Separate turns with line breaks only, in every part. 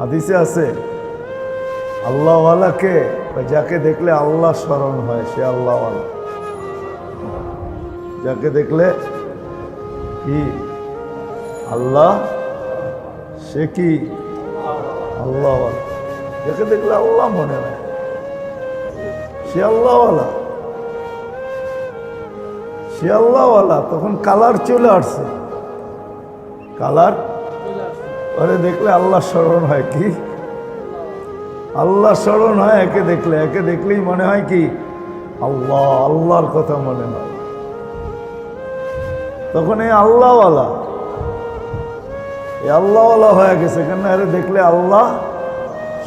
হাদিসে আছে আল্লাহওয়ালাকে, যাকে দেখলে আল্লাহ স্মরণ হয় সে আল্লাহওয়ালা। যাকে দেখলে কি আল্লাহ, সে কি আল্লাহওয়ালা। যাকে দেখলে আল্লাহ মনে হয় সে আল্লাহওয়ালা, সে আল্লাহওয়ালা। তখন কালার চলে আসছে, কালার পরে দেখলে আল্লাহ স্মরণ হয়। কি আল্লাহ স্মরণ হয় একে দেখলে, একে দেখলেই মনে হয় কি আল্লাহ, আল্লাহর কথা মনে হয়। তখন এই আল্লাহওয়ালা, এই আল্লাহওয়ালা হয়ে গেছে কেন? আরে দেখলে আল্লাহ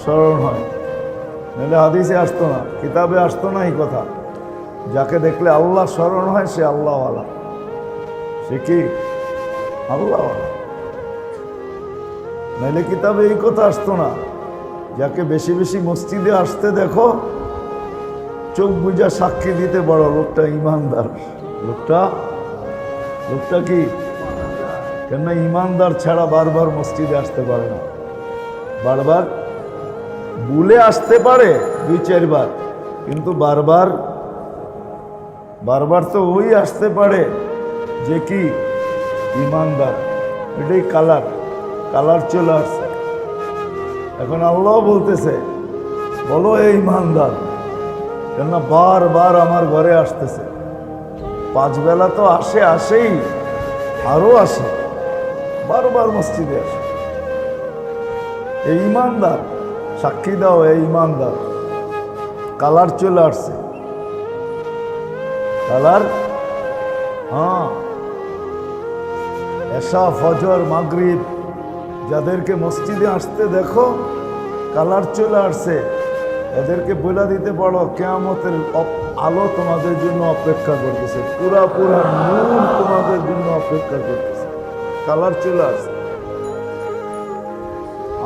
স্মরণ হয়, নাহলে হাদিসে আসতো না, কিতাবে আসতো না এই কথা। যাকে দেখলে আল্লাহ স্মরণ হয় সে আল্লাহওয়ালা, সে কি আল্লাহওয়ালা। নাহলে কিতাবে এই কথা আসতো না। যাকে বেশি বেশি মসজিদে আসতে দেখো, চোখ বুঝা সাক্ষী দিতে বড় লোকটা ইমানদার। লোকটা কি? কেননা ইমানদার ছাড়া বারবার মসজিদে আসতে পারে না। বারবার ভুলে আসতে পারে 2-4 বার, কিন্তু বারবার তো ওই আসতে পারে যে কি ইমানদার। এটাই কালার চলে আসছে। এখন আল্লাহ বলতেছে বলো এই ইমানদার, কেননা বারবার আমার ঘরে আসতেছে। 5 বেলা তো আসেই, আরো আসে, বারবার মসজিদে আসে। এই ইমানদার, সাক্ষী দাও এই ইমানদার। কালার চলে আসছে, কালার। হ্যাঁ, এশা, ফজর, মাগরিব যাদেরকে মসজিদে আসতে দেখো কালার চলে আসছে, এদেরকে বলে দিতে পারো কিয়ামতের আলো তোমাদের জন্য অপেক্ষা করতেছে, পুরা নূর তোমাদের জন্য অপেক্ষা করতেছে। কালার চলে আসছে।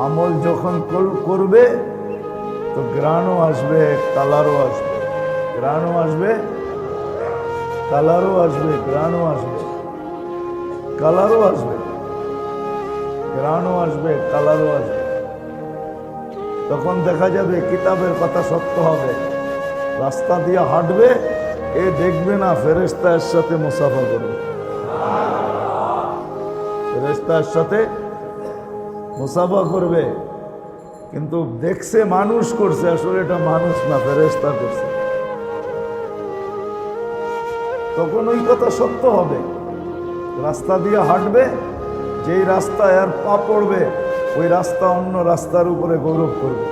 আমল যখন করবে তো গ্রাণও আসবে, কালারও আসবে। গ্রাণও আসবে, কালারও আসবে, গ্রাণও আসবে, কালারও আসবে, গ্রাণও আসবে, কালারও আসবে। তখন দেখা যাবে কিতাবের কথা সত্য হবে। রাস্তা দিয়ে হাঁটবে, এ দেখবে না ফেরেশতা এর সাথে মুসাফা করবে, ফেরেশতা এর সাথে মুসাফা করবে, কিন্তু দেখছে মানুষ করছে, আসলে এটা মানুষ না, ফেরেশতা করছে। তখন ওই কথা সত্য হবে। রাস্তা দিয়ে হাঁটবে, যেই রাস্তায় আর পা পড়বে ওই রাস্তা অন্য রাস্তার উপরে গৌরব করবে।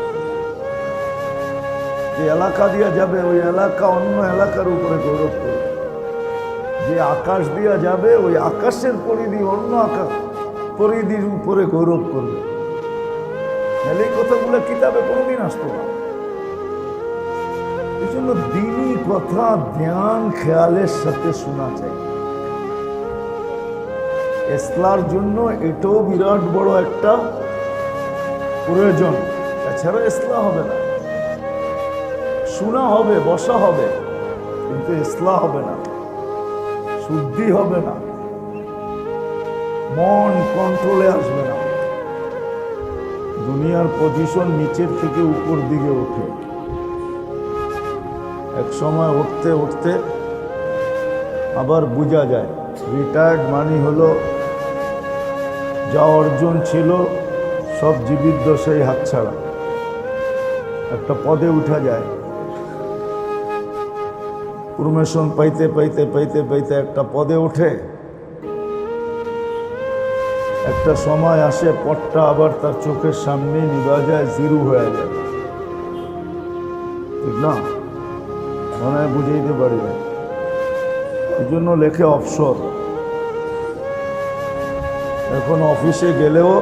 যে এলাকা দিয়ে যাবে ওই এলাকা অন্য এলাকার উপরে গৌরব করবে। যে আকাশ দিয়ে যাবে ওই আকাশের পরিধি অন্য পরিধির উপরে গৌরব করবে। এই কথাগুলো কিতাবে কোনোদিন আসতো না। এই জন্য দিনই কথা ধ্যান খেয়ালের সাথে শোনা চাই। ইসলার জন্য এটাও বিরাট বড় একটা প্রয়োজন। এছাড়া ইসলাম হবে না। শোনা হবে, বসা হবে, কিন্তু ইসলাম হবে না, শুদ্ধি হবে না, মন কন্ট্রোলে আসবে না। দুনিয়ার পজিশন নিচের থেকে উপর দিকে ওঠে। এক সময় উঠতে উঠতে আবার বোঝা যায় রিটায়ার্ড মানি হলো যা অর্জন ছিল সব জীবিত দশায় হাতছাড়া। একটা পদে উঠা যায়, প্রমোশন পাইতে পাইতে পাইতে পাইতে একটা পদে ওঠে, একটা সময় আসে পদটা আবার তার চোখের সামনে নিভা যায়, জিরো হয়ে যায়। ঠিক না? মনে হয় বুঝাইতে পারি না। এই জন্য লেখে অবসর। এখন অফিসে গেলেও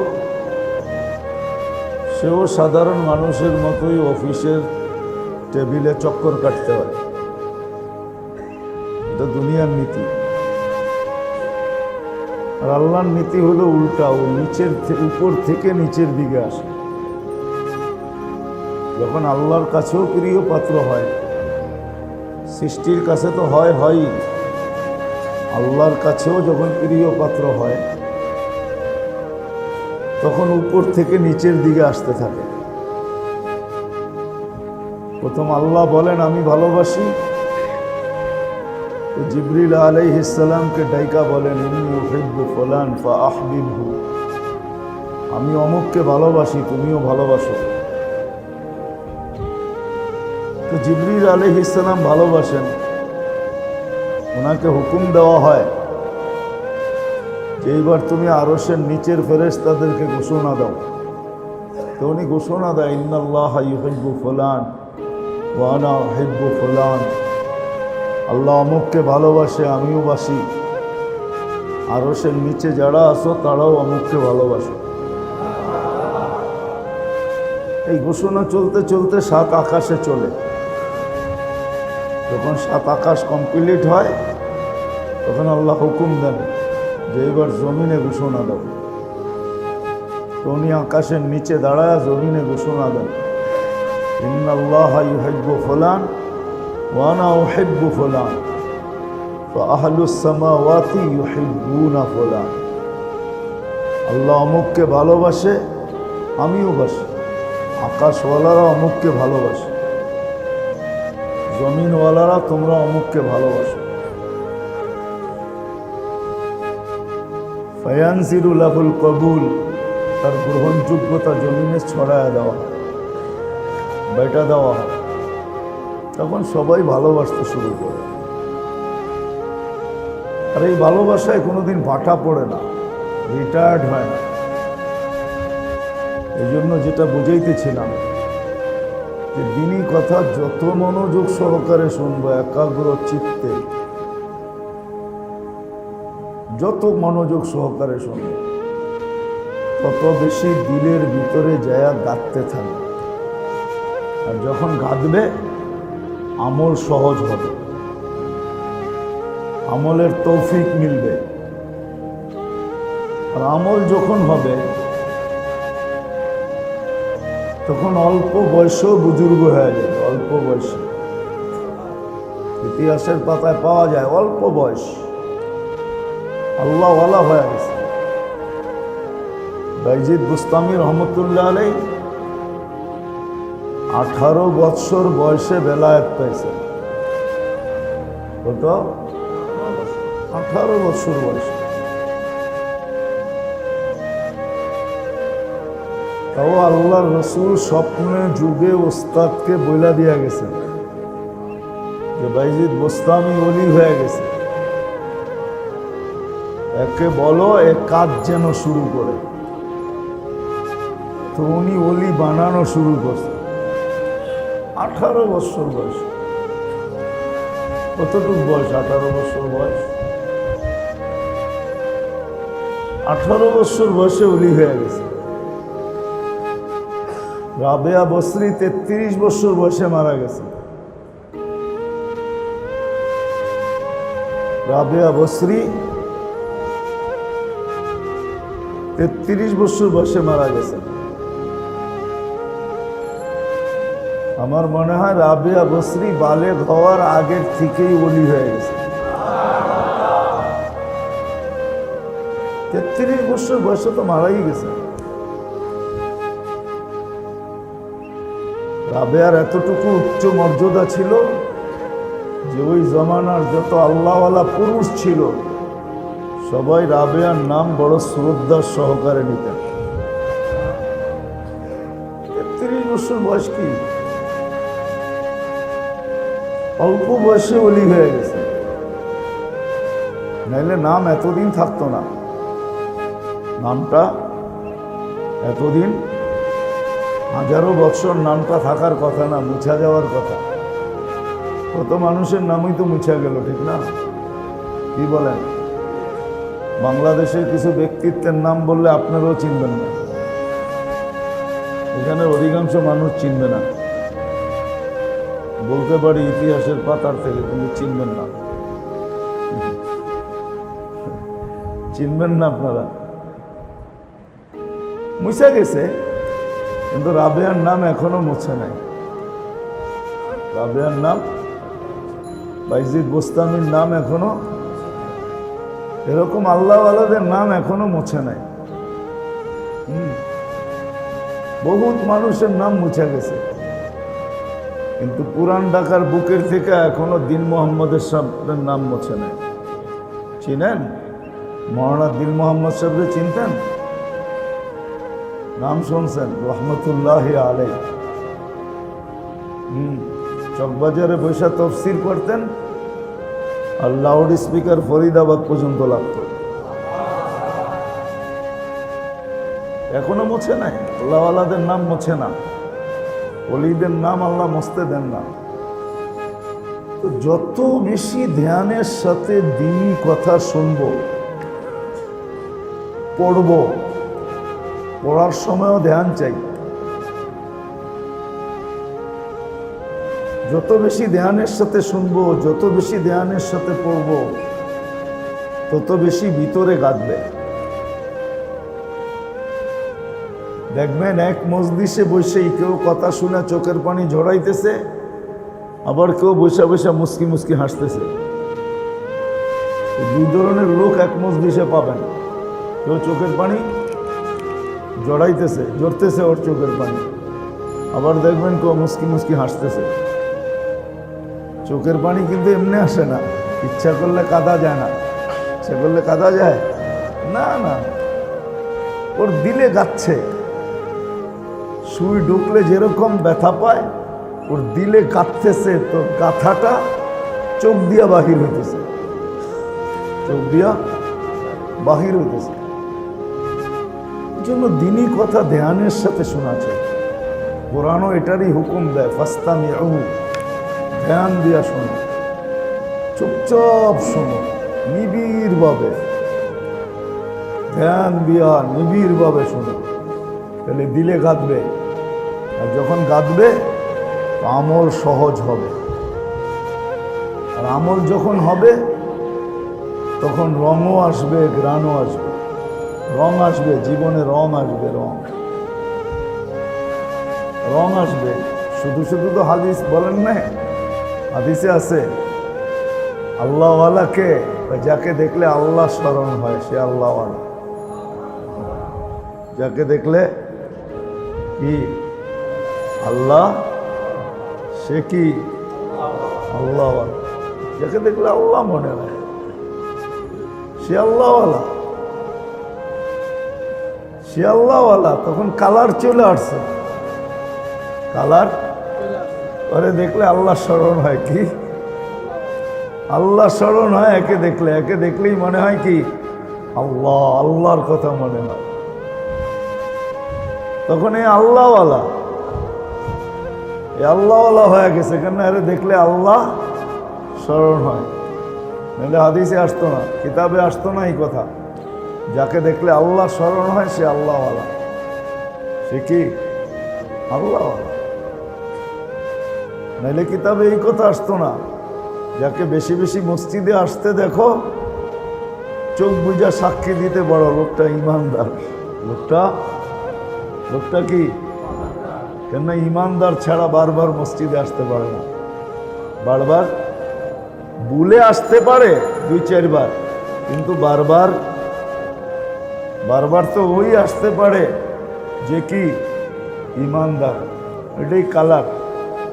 সেও সাধারণ মানুষের মতোই অফিসের টেবিলে চক্কর কাটতে হয়। এটা দুনিয়ার নীতি। আর আল্লাহর নীতি হলো উল্টা, ও উপর থেকে নিচের দিকে আসে। যখন আল্লাহর কাছেও প্রিয় পাত্র হয়, সৃষ্টির কাছে তো হয়ই, আল্লাহর কাছেও যখন প্রিয় পাত্র হয় তখন উপর থেকে নিচের দিকে আসতে থাকে। প্রথম আল্লাহ বলেন আমি ভালোবাসি, তো জিবরিল আলাইহিস সালামকে ডাইকা বলেন ইন্নী উহিব্বু ফুলান ফাআহবিবহু, আমি অমুককে ভালোবাসি তুমিও ভালোবাসো। তো জিবরিল আলাইহিস সালাম ভালোবাসেন, ওনাকে হুকুম দেওয়া হয় যে এইবার তুমি আরশের নিচের ফেরেশতাদেরকে ঘোষণা দাও। তো উনি ঘোষণা দেয় ইন্নাল্লাহা ইউহিব্বু ফুলান ওয়া আনা উহিব্বু ফুলান, আল্লাহ অমুককে ভালোবাসে আমিও বাসি, আরশের নিচে যারা আসো তারাও অমুককে ভালোবাসে। এই ঘোষণা চলতে চলতে 7 আকাশে চলে। যখন 7 আকাশ কমপ্লিট হয় তখন আল্লাহ হুকুম দেন যে এবার জমিনে ঘোষণা দাও। তো উনি আকাশের নিচে দাঁড়ায় জমিনে ঘোষণা দেন ইন্নাল্লাহা ইউহিব্বু ফুলান ওয়া আনা উহিব্বু ফুলান ফাআহলুস সামাওয়াতি ইউহিব্বুনা ফুলান, আল্লাহ অমুককে ভালোবাসে আমিও বাসি, আকাশওয়ালারা অমুককে ভালোবাসে, জমিনওয়ালারা তোমরা অমুককে ভালোবাসো। ফায়ানজিরু লাহুল কবুল, তার গ্রহণযোগ্যতা জমিনে ছড়ায় দেওয়া, বেটা দেওয়া হয়। তখন সবাই ভালোবাসতে শুরু করে। আর এই ভালোবাসায় কোনোদিন ভাটা পড়ে না, রিটায়ার্ড হয় না। এই জন্য যেটা বুঝাইতেছিলাম যে দিনী কথা যত মনোযোগ সহকারে শুনবো, একাগ্র চিত্তে যত মনোযোগ সহকারে শুনবো, তত বেশি দিলের ভিতরে যায়া গাঁথতে থাকবে। আর যখন গাঁথবে আমল সহজ হবে, আমলের তৌফিক মিলবে। আর আমল যখন হবে তখন অল্প বয়সেও বুজুর্গ হয়ে যাবে। অল্প বয়সে ইতিহাসের পাতায় পাওয়া যায় অল্প বয়স আল্লাহওয়ালা হয়ে গেছে। বাইজিদ বুস্তামি রহমতুল্লাহ আলাই 18 বৎসর বয়সে বেলায়েত পাইছে। কত? 18 বৎসর বয়সে। তাও আল্লাহর রসুল স্বপ্নে যুগে ওস্তাদকে বইলা দিয়া গেছেন যে বাইজিদ বুস্তামি ওলি হয়ে গেছে, একে বলো এ কাজ যেন শুরু করে। তো উনি ওলি বানানো শুরু করছে 18 বছর বয়স। কতটুকু বয়স? 18 বছর বয়স। 18 বছর বয়সে ওলি হয়ে গেছে। রাবেয়া বসরি 33 বছর বয়সে মারা গেছে। রাবেয়া বসরি 33 বছর বয়সে মারা গেছে। আমার মনে হয় রাবেয়া বসরি বালেগ হওয়ার আগের থেকেই ওলি হয়ে গেছে। 33 বছর বয়সে তো মারাই গেছে। রাবেয়ার এতটুকু উচ্চ মর্যাদা ছিল যে ওই জমানার যত আল্লাহওয়ালা পুরুষ ছিল সবাই রাবেয়ার নাম বড় শ্রদ্ধার সহকারে নিতেন। 33 বছর বয়স কি? অল্প বয়সে ওলি হয়ে গেছে, নাইলে নাম এতদিন থাকতো না। নামটা এতদিন 1000 বছর নামটা থাকার কথা না, মুছা যাওয়ার কথা। কত মানুষের নামই তো মুছা গেল, ঠিক না? কি বলেন? বাংলাদেশের কিছু ব্যক্তিত্বের নাম বললে আপনারাও চিনবেন না, এখানে অধিকাংশ মানুষ চিনবে না। বলতে পারি ইতিহাসের পাতার থেকে, কিন্তু চিনবেন না, চিনবেন না আপনারা। মুছা গেছে, কিন্তু রাবেয়ার নাম এখনো মুছে নাই। রাবেয়ার নাম, বাইজিদ বুস্তামির নাম এখনো, এরকম আল্লাহওয়ালাদের নাম এখনো মুছে নাই। বহুত মানুষের নাম মুছে গেছে, কিন্তু পুরান ঢাকার বুকের থেকে এখনো দিন মোহাম্মদের সাহেবের নাম মুছে নেই। চিনেন মৌলানা দিন মোহাম্মদ সাহেবকে? চিনতেন? নাম শুনছেন? রহমতুল্লাহ আলাই। চকবাজারে বৈশা তফসির করতেন, আর লাউড স্পিকার ফরিদাবাদ পর্যন্ত লাগত। এখনো মুছে নাই। আল্লাহওয়ালাদের নাম মুছে না, ওলিদের নাম আল্লাহ মুছতে দেন না। তো যত বেশি ধ্যানের সাথে দ্বীনি কথা শুনব, পড়ব, পড়ার সময়ও ধ্যান চাই। যত বেশি ধ্যানের সাথে শুনবো, যত বেশি ধ্যানের সাথে পড়ব, তত বেশি ভিতরে গাঁথবে। দেখবেন এক মজলিসে বসেই কেউ কথা শুনে চোখের পানি ঝরাইতেছে, আবার কেউ বসে বসে মুস্কি মুস্কি হাসতেছে। দুই ধরনের লোক এক মজলিসে পাবেন। কেউ চোখের পানি ঝরতেছে ওর চোখের পানি, আবার দেখবেন কেউ মুস্কি মুস্কি হাসতেছে। চোখের পানি কিন্তু এমনি আসে না, ইচ্ছা করলে কাঁদা যায় না। ইচ্ছা করলে কাঁদা যায় না, না, ওর দিলে গাচ্ছে। সুই ঢুকলে যেরকম ব্যথা পায়, ওর দিলে গাঁথতেছে, তো গাথাটা চোখ দিয়া বাহির হইতেছে, চোখ দিয়া বাহির হইতেছে। এই জন্য দ্বীনি কথা ধ্যানের সাথে শোনা চাই। কোরআনও এটারই হুকুম দেয়, ফাস্তামিউ, ধ্যান দিয়া শোনো, চুপচাপ শোনো, নিবিড়ভাবে ধ্যান দিয়া নিবিড়ভাবে শোনো, তাহলে দিলে গাঁথবে। আর যখন গাঁথবে আমল সহজ হবে। আর আমল যখন হবে তখন রঙও আসবে, গ্রাণও আসবে। রং আসবে, জীবনে রং আসবে, রং আসবে। শুধু শুধু তো হাদিস বলেন না, হাদিসে আছে আল্লাহওয়ালাকে, যাকে দেখলে আল্লাহ স্মরণ হয় সে আল্লাহওয়ালা। যাকে দেখলে কি আল্লাহ, সে কি আল্লাহওয়ালা। যাকে দেখলে আল্লাহ মনে হয় সে আল্লাহওয়ালা, সে আল্লাহওয়ালা। তখন কালার চলে আসছে, কালার পরে দেখলে আল্লাহ স্মরণ হয়। কি আল্লাহ স্মরণ হয় একে দেখলে, একে দেখলেই মনে হয় কি আল্লাহ, আল্লাহর কথা মনে হয়। তখন এই আল্লাহওয়ালা, এই আল্লাহওয়ালা হয়ে গেছে, কেন এর দেখলে আল্লাহ স্মরণ হয়। নাহলে হাদিসে আসতো না, কিতাবে আসতো না এই কথা। যাকে দেখলে আল্লাহ স্মরণ হয় সে আল্লাহওয়ালা, সে কি আল্লাহওয়ালা। নাহলে কিতাবে এই কথা আসতো না। যাকে বেশি বেশি মসজিদে আসতে দেখো, চোখ বুঝা সাক্ষী দিতে বড় লোকটা ইমানদার। লোকটা কি, কেননা ইমানদার ছাড়া বারবার মসজিদে আসতে পারে না। বারবার ভুলে আসতে পারে 2-4 বার, কিন্তু বারবার তো ওই আসতে পারে যে কি ইমানদার। এটাই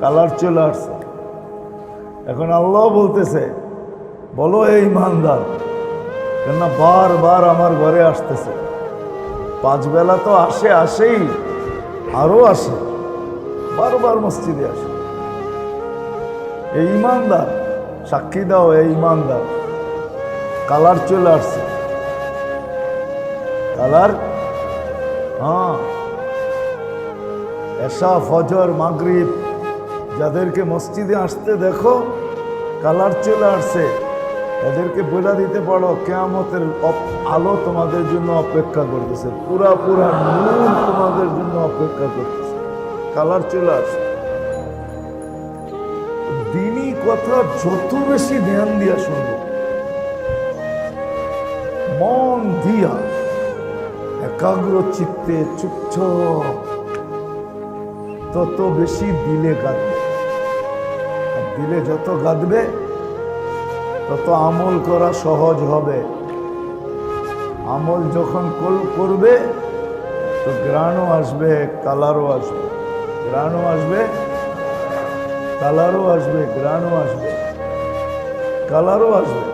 কালার চলে আসছে। এখন আল্লাহ বলতেছে বলো এই ইমানদার, কেননা বারবার আমার ঘরে আসতেছে। 5 বেলা তো আসেই, আরো আসে, বারবার মসজিদে আসে। এই ইমানদার, সাক্ষী দাও এই ইমানদার। কালার চলে আসছে, কালার। হ্যাঁ, এশা, ফজর, মাগরিব যাদেরকে মসজিদে আসতে দেখো কালার চলে আসছে, এদেরকে বলে দিতে পারো কিয়ামতের আলো তোমাদের জন্য অপেক্ষা করতেছে, পুরা নূর তোমাদের জন্য অপেক্ষা করতেছে। কালার চলে আসছে। দ্বীনি কথা যত বেশি ধ্যান দিয়া শুনবো, মন দিয়া একাগ্র চিত্তে চুপচাপ, তত বেশি দিলে গাঁথবে। আর দিলে যত গাঁথবে তত আমল করা সহজ হবে। আমল যখন করবে তো গ্রাণও আসবে, কালারও আসবে। গ্রাণও আসবে, কালারও আসবে। গ্রাণও আসবে, কালারও আসবে।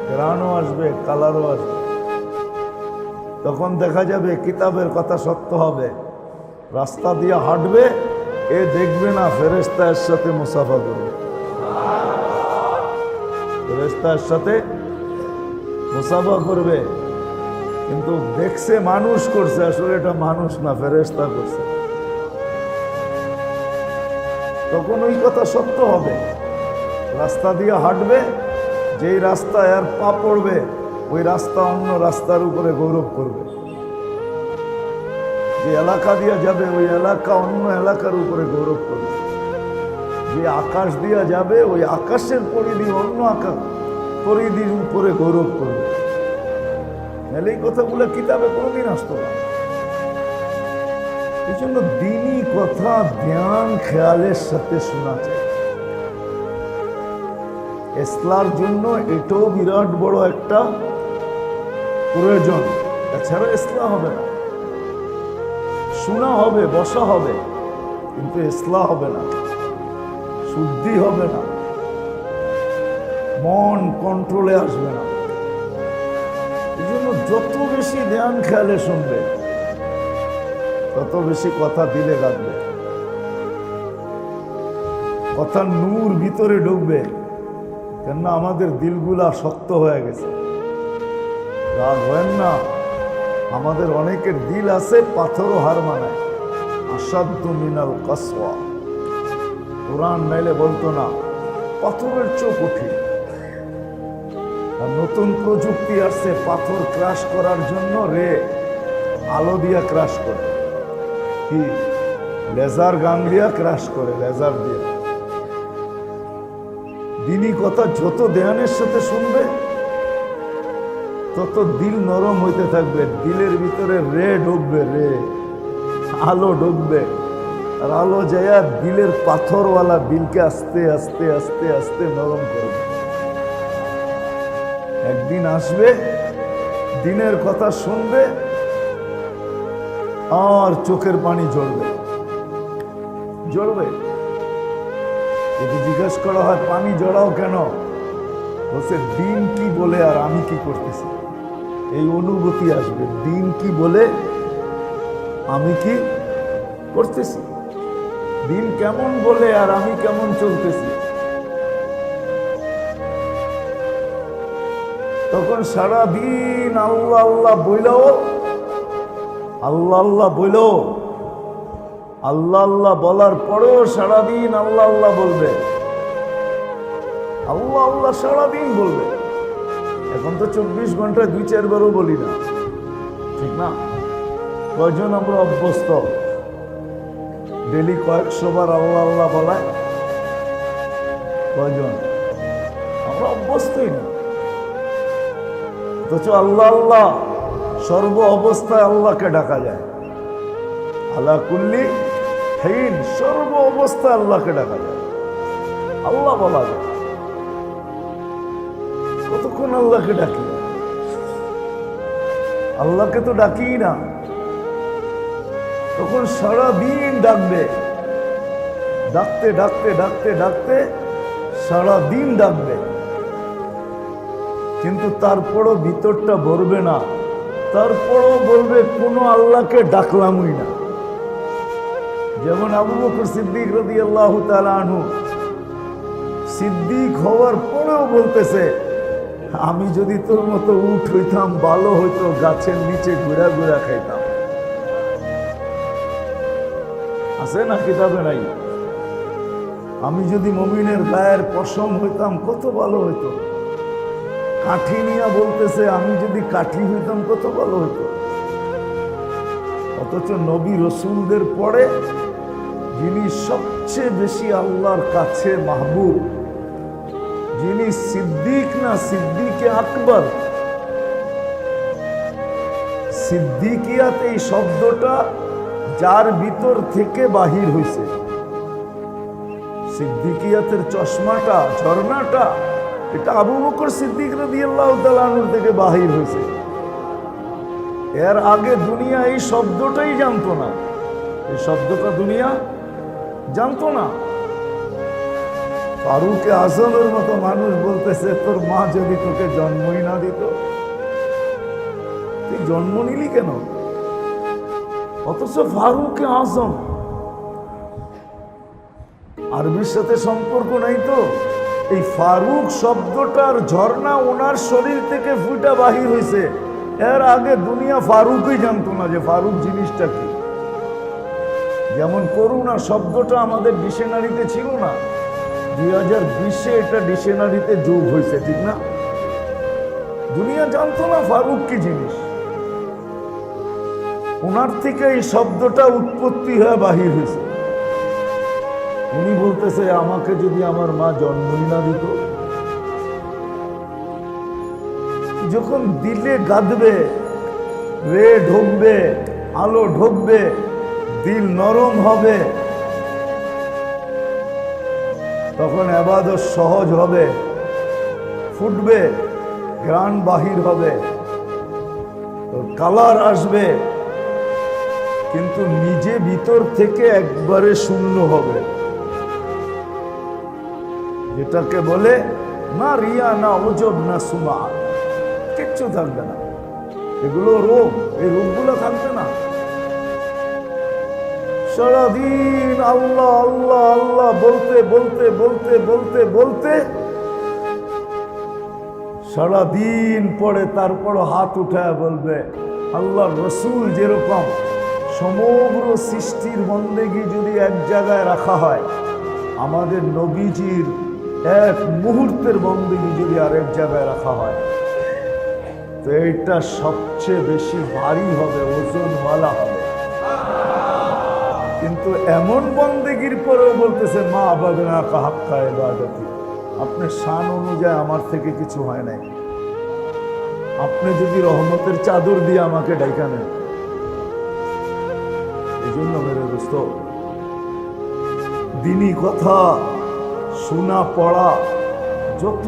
গ্রাণও আসবে, কালারও আসবে। তখন দেখা যাবে কিতাবের কথা সত্য হবে। রাস্তা দিয়ে হাঁটবে, এ দেখবে না ফেরেশতা এর সাথে মুসাফা করবে। ফেরেশতা এর সাথে মুসাফা করবে, কিন্তু দেখছে মানুষ করছে, আসলে এটা মানুষ না, ফেরেশতা করছে। তখন ওই কথা সত্য হবে। রাস্তা দিয়ে হাঁটবে, যেই রাস্তা এর পা পড়বে, ওই রাস্তা অন্য রাস্তার উপরে গৌরব করবে। যে এলাকা দিয়ে যাবে, ওই এলাকা অন্য এলাকার উপরে গৌরব করবে। যে আকাশ দিয়ে যাবে, ওই আকাশের পরিধি অন্য আকাশ পরিধির উপরে গৌরব করবে। নাহলে এই কথাগুলো কিতাবে কোনোদিন আসতো না। এই জন্য দিনই কথা ধ্যান খেয়ালের সাথে শোনা চাই। ইসলার জন্য এটাও বিরাট বড় একটা প্রয়োজন। এছাড়া ইসলাম হবে না। শোনা হবে, বসা হবে, কিন্তু ইসলাম হবে না, শুদ্ধি হবে না, মন কন্ট্রোলে আসবে না। এই জন্য যত বেশি ধ্যান খেয়ালে শুনবে, তত বেশি কথা দিলে গাঁথবে, কথার নূর ভিতরে ঢুকবে। কেননা আমাদের দিলগুলা শক্ত হয়ে গেছে। রাগ হয় না, আমাদের অনেকের দিল আছে পাথরও হার মানায়। আসাদ্দু মিনাল কাসওয়া, কোরআন নাইলে বলতো না পাথরের চোখ কঠিন। আর নতুন প্রযুক্তি আসছে পাথর ক্রাশ করার জন্য, আলো দিয়া ক্রাশ করে, কি লেজার গান দিয়া ক্রাশ করে, লেজার দিয়ে। দিনই কথা যত ধ্যানের সাথে শুনবে, তত দিল নরম হইতে থাকবে। দিলের ভিতরে ঢুকবে, আলো ঢুকবে। আর আলো যায় দিলের পাথরওয়ালা দিলকে আস্তে আস্তে আস্তে আস্তে নরম করবে। একদিন আসবে, দিনের কথা শুনবে, আর চোখের পানি ঝরবে। যদি জিজ্ঞেস করা হয় পানি জড়াও কেন, বলছে দিন কি বলে আর আমি কি করতেছি, এই অনুভূতি আসবে। দিন কি বলে, আমি কি করতেছি, দিন কেমন বলে আর আমি কেমন চলতেছি। তখন সারা দিন আল্লাহ আল্লাহ বইলেও, আল্লাহ আল্লাহ বইলেও, আল্লাহ আল্লাহ বলার পরেও সারাদিন আল্লাহ আল্লাহ বলবে। আল্লাহ আল্লাহ সারাদিন বলবে। এখন তো 24 ঘন্টায় 2-4 বারও বলি না, ঠিক না? কয়জন আমরা অভ্যস্ত ডেলি কয়েকশো বার আল্লাহ আল্লাহ বলায়? কয়জন? আমরা অভ্যস্তই না। অথচ আল্লাহ আল্লাহ সর্ব অবস্থায় আল্লাহকে ডাকা যায়। আলা কুল্লি হিন, সর্ব অবস্থায় আল্লাহকে ডাকা যায়, আল্লাহ বলা যায়। কতক্ষণ আল্লাহকে ডাকি? আল্লাহকে তো ডাকি না। তখন সারা দিন ডাকবে, ডাকতে ডাকতে ডাকতে ডাকতে সারা দিন ডাকবে, কিন্তু তারপরও ভিতরটা ভরবে না। তারপরও বলবে কোনো আল্লাহকে ডাকলামই না। যেমন আবু বকর সিদ্দিক রাদিয়াল্লাহু তাআলা আনহু, সিদ্দিক হওয়ার পরেও বলতেছে, আমি যদি তোর মতো উট হইতাম ভালো হইতো, গাছের নিচে ঘুরা ঘুরা খাইতাম। আছে না কিতাবে নাই? আমি যদি মুমিনের গায়ের পশম হইতাম কত ভালো হইতো। কাঠি নিয়া বলতেছে, আমি যদি কাঠি হইতাম কত ভালো হইতো। অথচ নবী রসুলদের পরে যিনি সবচেয়ে বেশি আল্লাহর কাছে মাহবুব, যিনি সিদ্দিক না সিদ্দিকে আকবর, সিদ্দিকিয়াত এই শব্দটা যার ভিতর থেকে বাহির হয়েছে, সিদ্দিকিয়াতের চশমাটা, ঝর্ণাটা, এটা আবু বকর সিদ্দিক রাদিয়াল্লাহু তাআলা আনহু থেকে বাহির হয়েছে। এর আগে দুনিয়া এই শব্দটাই জানতো না, এই শব্দটা দুনিয়া জানতো না। ফারুকে আজমের মতো মানুষ বলতেছে তোর মা যদি তোকে জন্মই না দিত, তুই জন্ম নিলি কেন? অথচ ফারুকে আজম, আরবির সাথে সম্পর্ক নাই তো। এই ফারুক শব্দটার ঝর্ণা ওনার শরীর থেকে ফুটা বাহির হয়েছে। এর আগে দুনিয়া ফারুকই জানতো না যে ফারুক জিনিসটা কি। যেমন করুণা শব্দটা আমাদের ডিকশনারিতে ছিল না, 2020-এ এটা ডিকশনারিতে যোগ হয়েছে, ঠিক না? দুনিয়া জানতো না ফারুক কি জিনিস। ওনার থেকে এই শব্দটা উৎপত্তি হয়ে বাহির হয়েছে। উনি বলতেছে আমাকে যদি আমার মা জন্মই না দিত, যখন দিলে গাঁদবে, রে ঢুকবে, আলো ঢুকবে, দিল নরম হবে, তখন ইবাদত সহজ হবে, ফুটবে, ঘ্রাণ বাহির হবে, কালার আসবে, কিন্তু নিজে ভিতর থেকে একবারে শূন্য হবে। যেটাকে বলে না রিয়া, না ওজব, না সুমা, কিচ্ছু থাকবে না। এগুলো রোগ, এই রোগগুলো থাকবে না। সারাদিন আল্লাহ আল্লাহ আল্লাহ বলতে বলতে বলতে বলতে বলতে সারাদিন পরে তারপর হাত উঠায় বলবে আল্লাহ রসুল যেরকম সমগ্র সৃষ্টির বন্দেগী যদি এক জায়গায় রাখা হয়, আমাদের নবীজির এক মুহূর্তের বন্দেগী যদি আরেক জায়গায় রাখা হয়, তো এইটা সবচেয়ে বেশি ভারী হবে, ওজনওয়ালা হবে। কিন্তু এমন বন্দেগীর পরেও বলতেছে মা আবাদনা কাহাক্কা ইবাদতি, আপনার শান অনুযায়ী আমার থেকে কিছু হয় নাই, আপনি যদি রহমতের চাদর দিয়ে আমাকে ডাইকা নেন। এই জন্য মেরে দোস্ত, দিনী কথা শোনা পড়া যত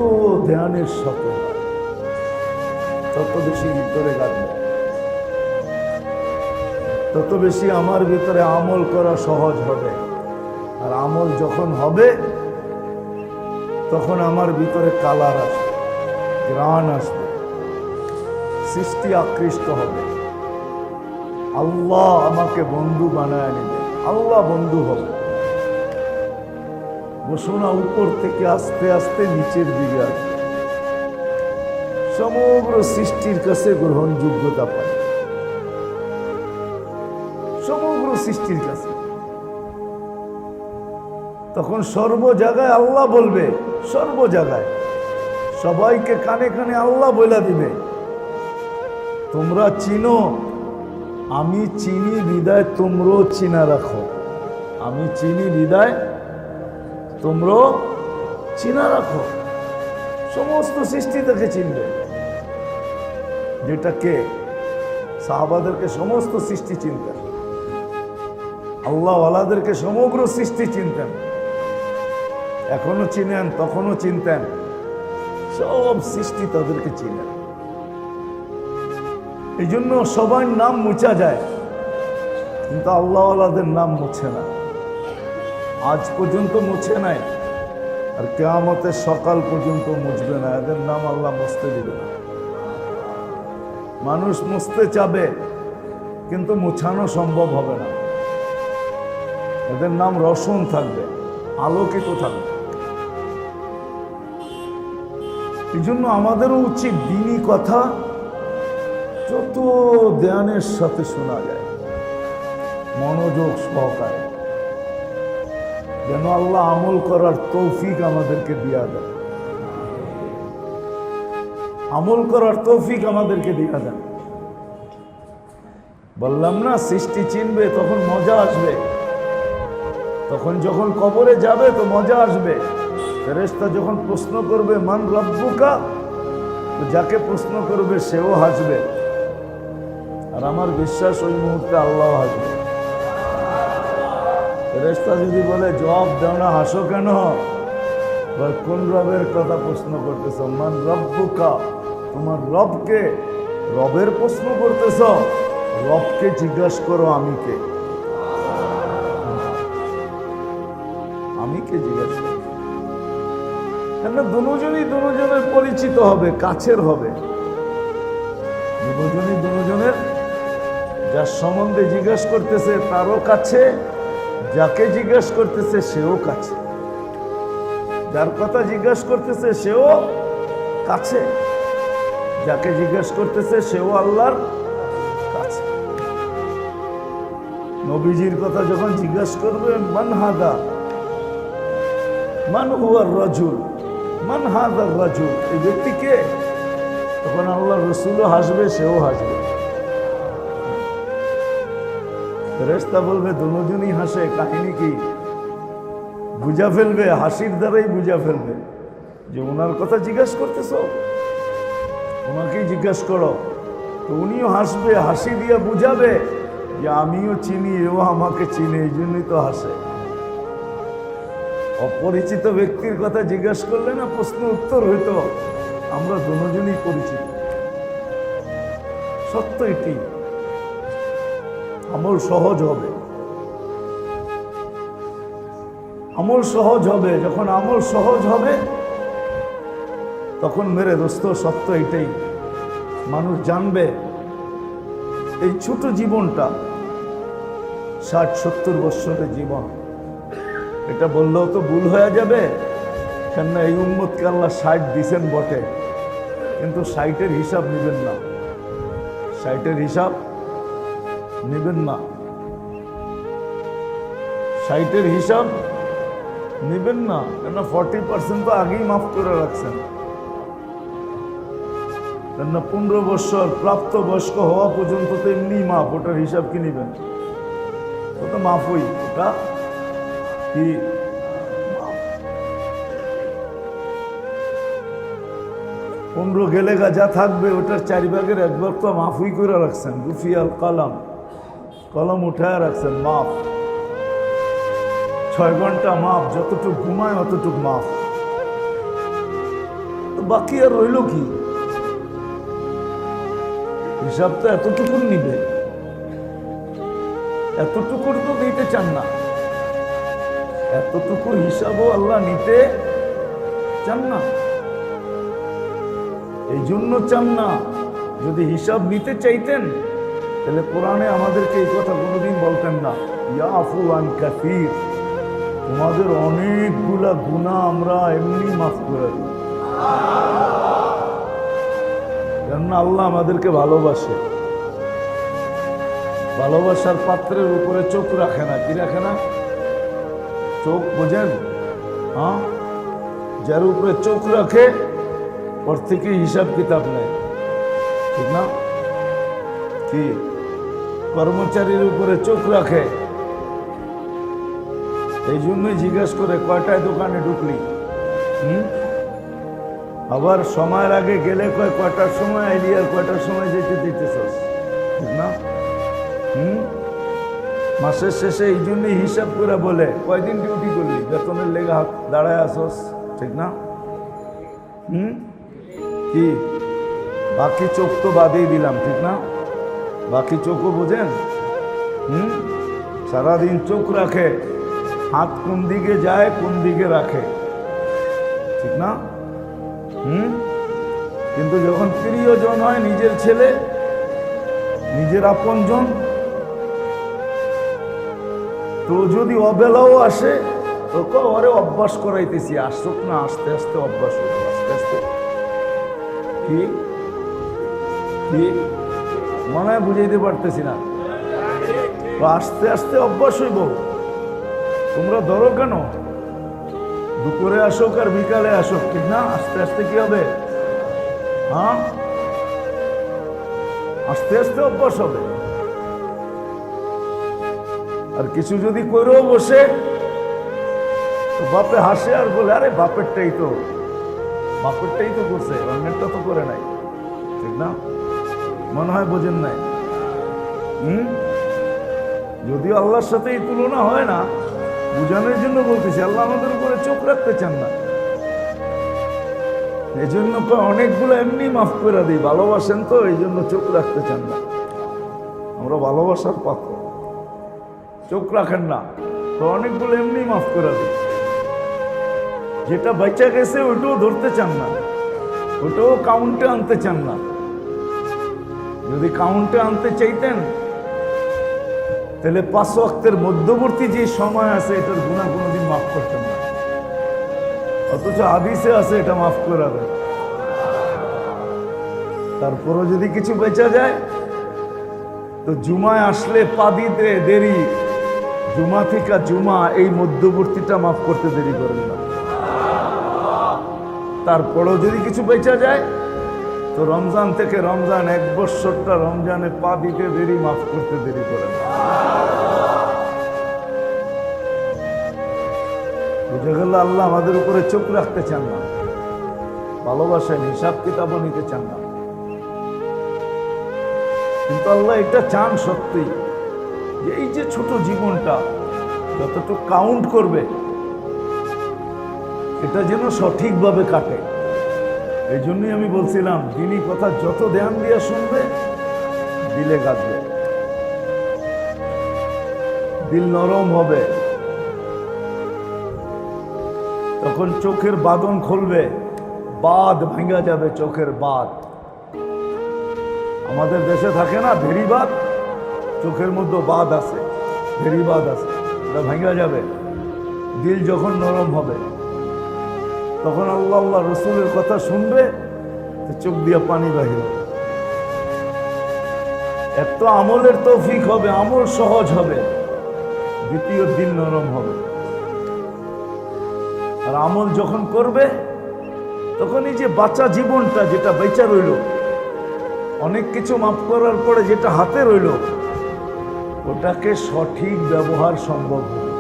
ধ্যানের সাথে তত বেশি ভিতরে গাড়বে, তত বেশি আমার ভিতরে আমল করা সহজ হবে। আর আমল যখন হবে তখন আমার ভিতরে কালার আসবে, ঘ্রাণ আসবে, সৃষ্টি আকৃষ্ট হবে, আল্লাহ আমাকে বন্ধু বানায় নেবে, আল্লাহ বন্ধু হবে। ঘোষণা উপর থেকে আস্তে আস্তে নিচের দিকে আসবে, সমগ্র সৃষ্টির কাছে গ্রহণযোগ্যতা পায়, সমগ্র সৃষ্টির কাছে। তখন সর্ব জায়গায় আল্লাহ বলবে, সর্ব জায়গায় সবাইকে কানে কানে আল্লাহ বলে দিবে তোমরা চিনো, আমি চিনি বিদায় তোমরাও চিনা রাখো, আমি চিনি বিদায় তোমরাও চিনা রাখো। সমস্ত সৃষ্টি তাকে চিনবে, যেটাকে সাহাবাদেরকে সমস্ত সৃষ্টি চিনতেন, আল্লাহওয়ালাদেরকে সমগ্র সৃষ্টি চিনতেন, এখনো চিনেন, তখনও চিনতেন, সব সৃষ্টি তাদেরকে চিনেন। এই জন্য সবার নাম মুছা যায়, কিন্তু আল্লাহওয়ালাদের নাম মুছে না, আজ পর্যন্ত মুছে নাই, আর কিয়ামতের সকাল পর্যন্ত মুছবে না। এদের নাম আল্লাহ মুছতে দিবে না। মানুষ মুছতে চাবে কিন্তু মুছানো সম্ভব হবে না। এদের নাম রোশন থাকবে, আলোকিত থাকবে। এই জন্য আমাদেরও উচিত দ্বীনি কথা যত ধ্যানের সাথে শোনা যায়, মনোযোগ সহকারে, যেন আল্লাহ আমল করার তৌফিক আমাদেরকে দিয়া দেন, আমল করার তৌফিক আমাদেরকে দিয়া দেন। বললাম না, সৃষ্টি চিনবে তখন মজা আসবে, তখন যখন কবরে যাবে তো মজা আসবে। ফেরেশতা যখন প্রশ্ন করবে মান রব্বুকা, তো যাকে প্রশ্ন করবে সেও হাসবে, আর আমার বিশ্বাস ওই মুহূর্তে আল্লাহ হাসবে। ফেরেশতা যদি বলে জবাব দাও না, হাসো কেন, কোন রবের কথা প্রশ্ন করতেছ, মান রব্বুকা, তোমার রবকে, তো রবের প্রশ্ন করতেছ, রবকে জিজ্ঞাসা করো আমি কে। আমি কে জিজ্ঞাসা করো, কেন দুজনই দুজনের পরিচিত হবে, কাছের হবে। দুজনই দুজনের, যার সম্বন্ধে জিজ্ঞাসা করতেছে তারও কাছে, যাকে জিজ্ঞাসা করতেছে সেও কাছে, যার কথা জিজ্ঞাসা করতেছে সেও কাছে, যাকে জিজ্ঞাসা করতেছে সেও আল্লাহর কাছে। নবীজির কথা যখন জিজ্ঞাসা করবে মান হাদা, মান হুয়ার রাজুল, মান হাদার রাজুল, এই ব্যক্তিকে, তখন আল্লাহ রসুলও হাসবে, সেও হাসবে। ফেরেশতা বলবে দুজনই হাসে, কাহিনী কি? বুঝা ফেলবে, হাসির দ্বারাই বুঝা ফেলবে যে ওনার কথা জিজ্ঞাসা করতেছ, ওনাকেই জিজ্ঞাসা করো। তো উনিও হাসবে, হাসি দিয়ে বুঝাবে যে আমিও চিনি, এও আমাকে চিনি, এই জন্যই তো হাসে। অপরিচিত ব্যক্তির কথা জিজ্ঞাসা করলে না প্রশ্ন উত্তর হইতো আমরা দুজনই পরিচিত। সত্য এটি, আমল সহজ হবে, আমল সহজ হবে। যখন আমল সহজ হবে তখন মেরে দোস্ত সত্য এটাই, মানুষ জানবে এই ছোট জীবনটা 60-70 বৎসরের জীবন, এটা বললেও তো ভুল হয়ে যাবে। কেননা এই উম্মতকে আল্লাহ 60 দিছেন বটে, কিন্তু 60-এর হিসাব নেবেন না, 60-এর হিসাব নেবেন না, 60-এর হিসাব নেবেন না। কেন 40% তো আগেই মাফ করে রাখছেন। কেন 15 বৎসর প্রাপ্ত বয়স্ক হওয়া পর্যন্ত তো এমনি মাফ, ওটার হিসাব কি নেবেন? ওটা মাফই, ওটা কি 15 গেলে যা থাকবে ওটার 4 ভাগের 1 ভাগ তো মাফই করে রাখছেন। গুফিয়াল কলম, কলম উঠায় রাখছেন, মাফ। 6 ঘন্টা মাফ, যতটুক ঘুমায় অতটুক মাফ। তো বাকি আর রইল কি? হিসাব তো এতটুকু নিবে, এতটুকুর তো দিতে চান না, এতটুকুর হিসাবও আল্লাহ নিতে চান না। এই জন্য চান না। যদি হিসাব নিতে চাইতেন তাহলে কোরআনে আমাদেরকে এই কথা কোনোদিন বলতেন না, ইয়াফু আন কাসীর, তোমাদের অনেকগুলা গুনাহ আমরা এমনি মাফ করে দিই। কেননা আল্লাহ আমাদেরকে ভালোবাসে, ভালোবাসার পাত্রের উপরে চোখ রাখে না। কি রাখে না? চোখ বোঝেন? হ্যাঁ, যার উপরে চোখ রাখে ওর থেকে হিসাব কিতাব নেয়, ঠিক না? কি কর্মচারীর উপরে চোখ রাখে, এই জন্যই জিজ্ঞাসা করে কয়টায় দোকানে ঢুকলি। আবার সময়ের আগে গেলে কয় কয়টার সময় আইলি আর কয়টার সময় যেতে দিতেছস, ঠিক না? মাসের শেষে এই জন্যই হিসাব করে বলে কয়দিন ডিউটি করলি, বেতনের লেগে হাত দাঁড়ায় আসস, ঠিক না? কি বাকি চোখ তো বাদেই দিলাম, ঠিক না? বাকি চোখও বোঝেন? সারাদিন চোখ রাখে, হাত কোন দিকে যায় কোন দিকে রাখে, ঠিক না? কিন্তু যখন প্রিয়জন হয়, নিজের ছেলে, নিজের আপনজন, তো যদি অবেলাও আসে তোকে ওরে অভ্যাস করাইতেছি, আসুক না, আস্তে আস্তে অভ্যাস হবে, আস্তে আস্তে। কি কি মনে হয় বুঝাইতে পারতেছি না? আস্তে আস্তে অভ্যাস হইব। তোমরা ধরো কেন, দুপুরে আসুক আর বিকালে আসুক, ঠিক না? আস্তে আস্তে কি হবে? হ্যাঁ, আস্তে আস্তে অভ্যাস হবে। আর কিছু যদি করেও বসে তো বাপে হাসে আর বলে আরে বাপেরটাই তো করছে, অন্যেরটা তো করে নাই, ঠিক না? মনে হয় বোঝেন নাই। যদিও আল্লাহর সাথে এই তুলনা হয় না, বুঝানোর জন্য বলতেছি। আল্লাহ আমাদের উপরে চোখ রাখতে চান না, এই জন্য অনেকগুলো এমনি মাফ করে দিই, ভালোবাসেন তো এই জন্য চোখ রাখতে চান না। আমরা ভালোবাসার পাত্র, চোখ রাখেন না তো অনেকগুলো এমনি মাফ করে দিই। যেটা বেঁচে গেছে ওইটাও ধরতে চান না, ওটাও কাউন্টে আনতে চান না। যদি কাউন্টে আনতে চাইতেন তাহলে 5 ওয়াক্তের মধ্যবর্তী যে সময় আছে এটার গুনাহ কোনোদিন মাফ করতেন না, অথচ হাদিসে আছে এটা মাফ করে দেয়। তারপরও যদি কিছু বেঁচে যায় তো জুমায় আসলে পা দিতে দেরি, জুমা থেকে জুমা এই মধ্যবর্তীটা মাফ করতে দেরি করেন না। তারপরেও যদি কিছু বেঁচে যায় তো রমজান থেকে রমজান 1 বছরটা রমজানে পা দিতে দেরি, মাফ করতে দেরি করেন না। বুঝে গেল আল্লাহ আমাদের উপরে চোখ রাখতে চান না, ভালোবাসেন, হিসাব কিতাবও নিতে চান না। কিন্তু আল্লাহ এটা চান সত্যি যে এই যে ছোট জীবনটা যতটুকু কাউন্ট করবে এটা যেন সঠিকভাবে কাটে। এই জন্যই আমি বলছিলাম দিনী কথা যত ধ্যান দিয়ে শুনবে দিলে কাটবে, দিল নরম হবে, তখন চোখের বাঁধন খুলবে, বাঁধ ভাঙা যাবে, চোখের বাঁধ। আমাদের দেশে থাকে না ভেরিবাদ, চোখের মধ্যে বাঁধ আছে, ভেরিবাদ আছে, এটা ভাঙা যাবে। দিল যখন নরম হবে তখন আল্লাহ আল্লাহ রসুলের কথা শুনবে তো চোখ দিয়ে পানি বাহির হবে। এত আমলের তৌফিক হবে, আমল সহজ হবে, দ্বিতীয় দিল নরম হবে। আর আমল যখন করবে তখন এই যে বাঁচা জীবনটা যেটা বেঁচে রইল, অনেক কিছু মাফ করার পরে যেটা হাতে রইল ওটাকে সঠিক ব্যবহার সম্ভব হবে।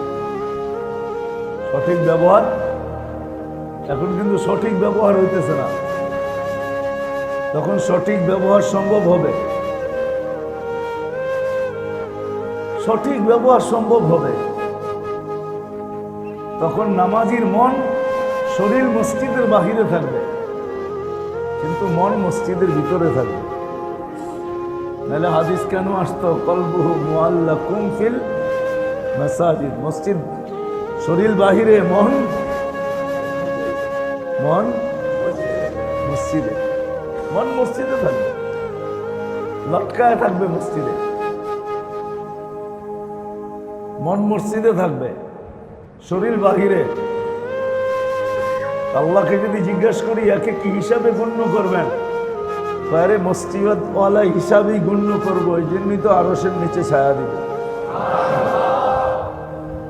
সঠিক ব্যবহার, এখন কিন্তু সঠিক ব্যবহার হইতেছে না, তখন সঠিক ব্যবহার সম্ভব হবে, সঠিক ব্যবহার সম্ভব হবে। তখন নামাজির মন, শরীর মসজিদের বাহিরে থাকবে কিন্তু মন মসজিদের ভিতরে থাকবে। নাহলে হাদিস কেন আসতো কলবুহু মুআল্লাকুম ফিল মাসাজিদ, মসজিদ শরীর বাহিরে, মন মন মসজিদে, মন মসজিদে থাকবে, লটকায় থাকবে মসজিদে, মন মসজিদে থাকবে, শরীর বাহিরে। আল্লাহকে যদি জিজ্ঞেস করি একে কি হিসাবে গণ্য করবেন, আরে মসজিদওয়ালা হিসাবেই গণ্য করবো, এই জন্যই তো আরশের নিচে ছায়া দিব।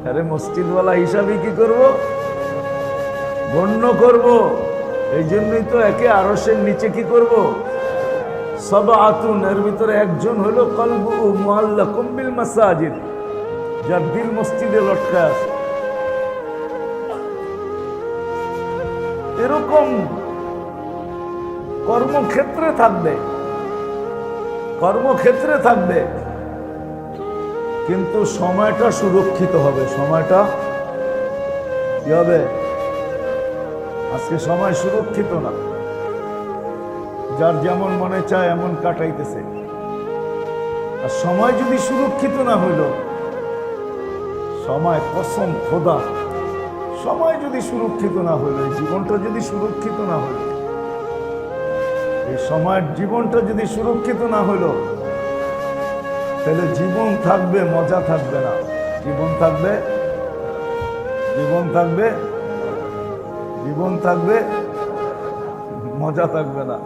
আরে মসজিদওয়ালা হিসাবেই কি করব, গণ্য করব, এই জন্যই তো একে আরশের নিচে কি করব, সাবআতুন, এর ভিতরে একজন হলো কলবুহু মুআল্লাকুম বিল মাসাজিদ, যার দিল মসজিদে লটকা আছে। এরকম কর্মক্ষেত্রে থাকবে, কর্মক্ষেত্রে থাকবে, কিন্তু সময়টা সুরক্ষিত হবে। সময়টা কি হবে? আজকে সময় সুরক্ষিত না, যার যেমন মনে চায় এমন কাটাইতেছে। আর সময় যদি সুরক্ষিত না হইল, সময় কসম খোদা, সময় যদি সুরক্ষিত না হইল, এই জীবনটা যদি সুরক্ষিত না হইল, এই সময়ের জীবনটা যদি সুরক্ষিত না হইল, তাহলে জীবন থাকবে, মজা থাকবে না। জীবন থাকবে, জীবন থাকবে, জীবন থাকবে, মজা থাকবে না।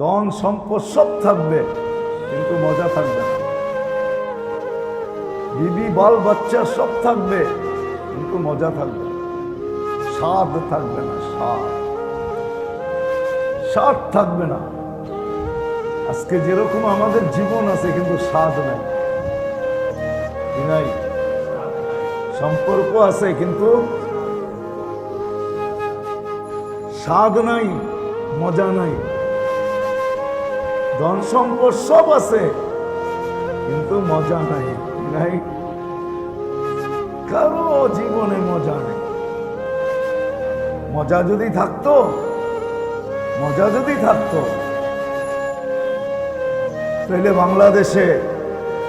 ধন সম্পদ সব থাকবে কিন্তু মজা থাকবে না। বিবি বাল বাচ্চা সব থাকবে কিন্তু মজা থাকবে না, স্বাদ থাকবে না, স্বাদ থাকবে না। আজকে যেরকম আমাদের জীবন আছে কিন্তু স্বাদ নাই, নাই, সম্পর্ক আছে কিন্তু স্বাদ নাই, মজা নাই। ধন সম্পদ সব আছে কিন্তু মজা নাই, নাই, কারো জীবনে মজা নেই। মজা যদি থাকতো মজা যদি থাকতো তাহলে বাংলাদেশে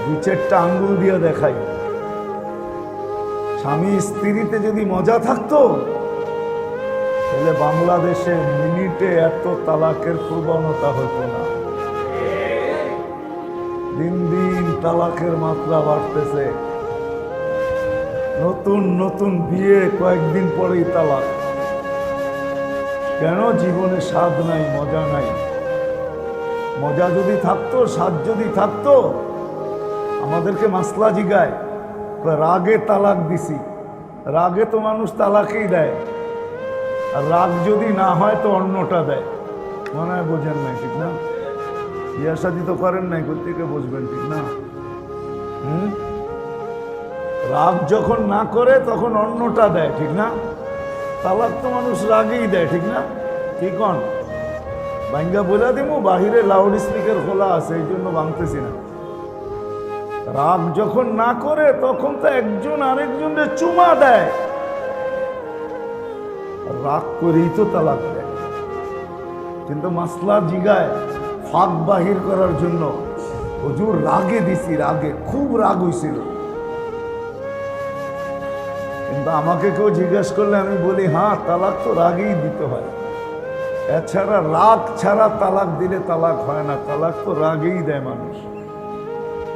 2-4টা আঙ্গুল দিয়ে দেখাই, স্বামী স্ত্রীতে যদি মজা থাকতো তাহলে বাংলাদেশে মিনিটে এত তালাকের প্রবণতা হতো না। দিন দিন তালাকের মাত্রা বাড়তেছে, নতুন নতুন বিয়ে কয়েকদিন পরেই তালাক। কেন? জীবনে স্বাদ নাই, মজা নাই। মজা যদি থাকতো, স্বাদ যদি থাকতো, আমাদেরকে মাসলা জিগায় রাগে তালাক দিছি, রাগে তো মানুষ তালাকই দেয়, আর রাগ যদি না হয় তো অন্যটা দেয়। মনে হয় বোঝেন নাই, ঠিক না? বিয়া শাদী তো করেন নাই, কোথেকে বুঝবেন, ঠিক না? রাগ যখন না করে তখন অন্যটা দেয়, ঠিক না? তালাক তো মানুষ রাগেই দেয়, ঠিক না? কি কন? ভাঙ্গা বলে দিমু, বাহিরে লাউড স্পিকার খোলা আছে, এই জন্য ভাঙতেছি না। রাগ যখন না করে তখন তো একজন আরেকজনের চুমা দেয়, রাগ করেই তো তালাক দেয়। কিন্তু মাসলা জিগায় ফাঁক বাহির করার জন্য, হুজুর রাগে দিছি, রাগে খুব রাগ হয়েছিল। কিন্তু আমাকে কেউ জিজ্ঞেস করলে আমি বলি, হ্যাঁ তালাক তো রাগেই দিতে হয়, এছাড়া রাগ ছাড়া তালাক দিলে তালাক হয় না, তালাক তো রাগেই দেয় মানুষ।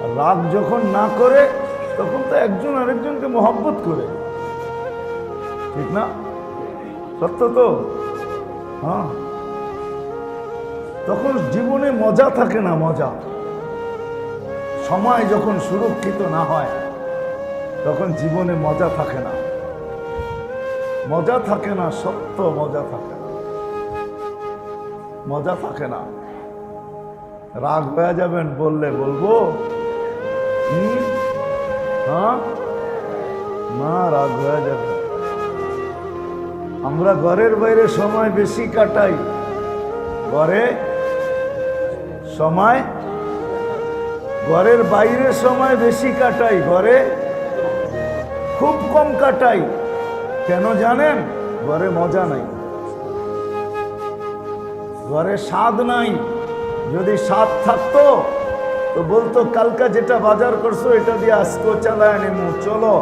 আর রাগ যখন না করে তখন তো একজন আরেকজনকে মহব্বত করে, ঠিক না? সত্য তো? হ্যাঁ, তখন জীবনে মজা থাকে না, মজা। সময় যখন সুরক্ষিত না হয় তখন জীবনে মজা থাকে না, মজা থাকে না, সত্য মজা থাকে না, মজা থাকে না। রাগ হয়ে যাবেন বললে বলবো, হ্যাঁ না, রাগ হয়ে যাবে। আমরা ঘরের বাইরে সময় বেশি কাটাই, ঘরে সময়, ঘরের বাইরে সময় বেশি কাটাই, ঘরে খুব কম কাটাই। কেন জানেন? ঘরে মজা নাই, ঘরে স্বাদ নাই। যদি স্বাদ থাকতো তো বলতো, কালকা যেটা বাজার করছো এটা দিয়ে আজকেও চালায় নিমু, চলো।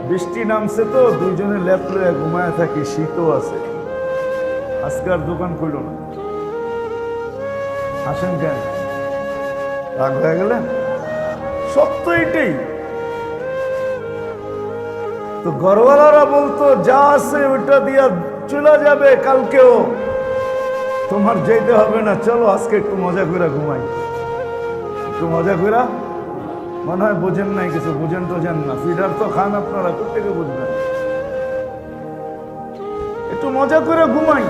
বৃষ্টি নামছে তো দুইজনে লেপ লয়ে ঘুমায় থাকি, শীতও আছে, আজকে আর দোকান খুলল না। আসেন কেন? রাগ হয়ে গেলেন? সত্য এটাই তো। ঘরওয়ালারা বলতো, যা আছে ওইটা দিয়া চলে যাবে, কালকেও তোমার যেতে হবে না, চলো আজকে একটু মজা করে ঘুমাই, একটু মজা করে। মনে হয় বোঝেন নাই কিছু, বুঝেন তো জান না, ফিডার তো খান আপনারা, কোথেকে বুঝবেন? একটু মজা করে ঘুমাই,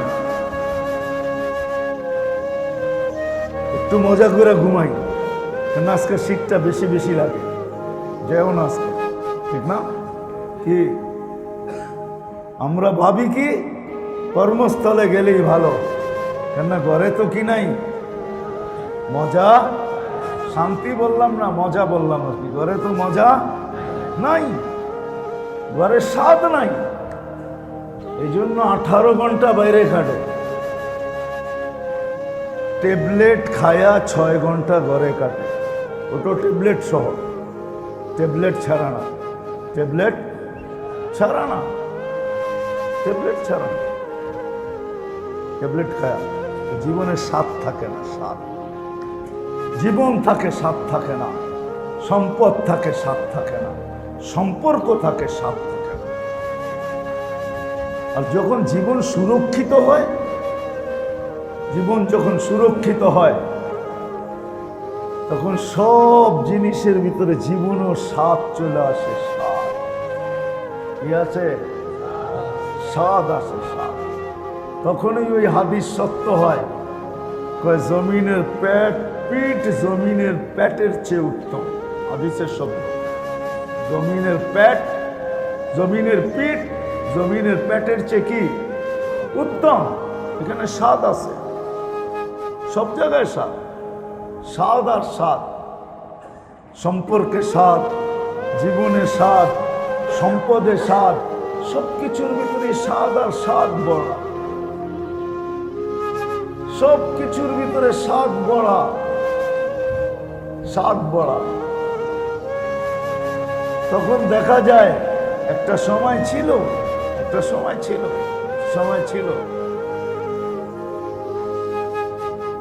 একটু মজা করে ঘুমাই, কেন আজকে শীতটা বেশি বেশি লাগে, যেও না আজকে, ঠিক না? কি আমরা ভাবি কি কর্মস্থলে গেলেই ভালো, কেননা ঘরে তো কি নাই মজা, শান্তি বললাম না, মজা বললাম আর কি। ঘরে তো মজা নাই, ঘরে স্বাদ নাই, এই জন্য 18 ঘন্টা বাইরে খাটে। ট্যাবলেট খায়া 6 ঘন্টা ঘরে কাটে, ওটো ট্যাবলেট সহ, ট্যাবলেট ছাড়া না, ট্যাবলেট ছাড়া না, ট্যাবলেট ছাড়া না, ট্যাবলেট খায়া জীবনে স্বাদ থাকে না, স্বাদ। জীবন থাকে, স্বাদ থাকে না। সম্পদ থাকে, স্বাদ থাকে না। সম্পর্ক থাকে, স্বাদ থাকে না। আর যখন জীবন সুরক্ষিত হয়, জীবন যখন সুরক্ষিত হয় তখন সব জিনিসের ভিতরে জীবনও স্বাদ চলে আসে, স্বাদ কি আছে, স্বাদ আসে, স্বাদ। তখনই ওই হাদিস সত্য হয়, কয় জমিনের পিঠ জমিনের পেটের চেয়ে উত্তম। হাদিসের শব্দ, জমিনের পেট, জমিনের পিঠ জমিনের পেটের চেয়ে কি উত্তম। এখানে স্বাদ আছে, সব জায়গায় স্বাদ, স্বাদ আর স্বাদ। সম্পর্কে স্বাদ, জীবনে স্বাদ, সম্পদে স্বাদ, সবকিছুর ভিতরে স্বাদ আর স্বাদ বড়। সব কিছুর ভিতরে স্বাদ বড়া, স্বাদ বড়া। তখন দেখা যায় একটা সময় ছিল, একটা সময় ছিল, সময় ছিল,